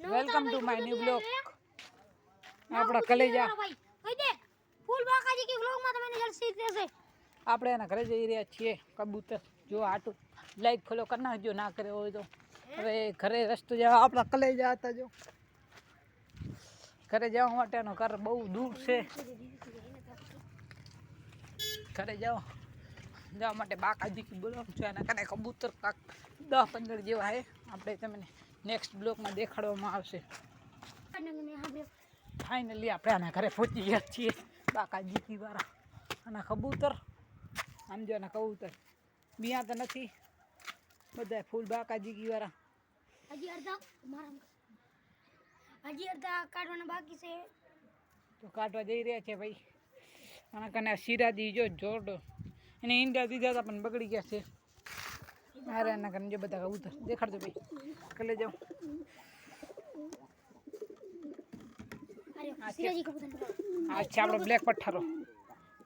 Welcome to my new blog. આપણા કલેજા આપણે એના ઘરે જઈ રહ્યા છીએ. કબૂતર જો આટું લાઈક ફોલો કરી નાખજો, ના કરે હોય તો. હવે ઘરે રસ્તો જવા આપણા કલેજા હતા. જો ઘરે જવા માટેનો ઘર બહુ દૂર છે. ઘરે જવા માટે બાકાજી બોલાવું છું. એના કારણે કબૂતર કાક 10-15 જેવા છે. આપણે તમને નેક્સ્ટ બ્લોગમાં દેખાડવામાં આવશે. ફાઇનલી આપણે આના ઘરે પહોંચી ગયા છીએ. બાકાજી વાળા આના કબૂતર આમ જો, આના કબૂતર બિયા તો નથી, બધા ફૂલ બાકાજી વાળા. હજી અડધા કાઢવાના બાકી છે, તો કાઢવા જઈ રહ્યા છે ભાઈ. આના કારણે સિરાજી જો જોરડો એને ઈંડા દીધા હતા પણ બગડી ગયા છે. અરે એના કારણે જો બધા કબૂતર દેખાડજો ભાઈ. કલે જાઓ. આ છે આપણો બ્લેક પઠ્ઠારો.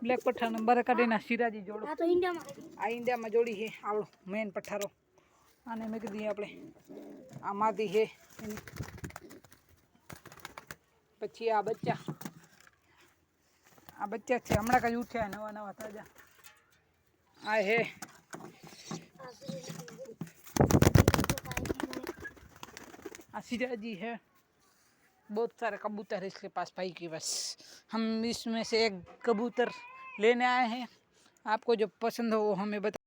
બ્લેક પઠ્ઠારો નંબર કાઢીને સિરાજી જોડો. આ તો ઈંડામાં આ ઈંડામાં જોડી છે આપણો મેન પઠ્ઠારો. આને મેં કીધી આપણે આ માદી છે એની. પછી આ બચ્ચા છે, હમણાં કઈ ઉઠ્યા નવા તાજા. આ હે આ सिराजी है. बहुत सारे कबूतर है इसके पास भाई के पास. हम इसमें से एक कबूतर लेने आए हैं. आपको जो पसंद हो वो हमें बता.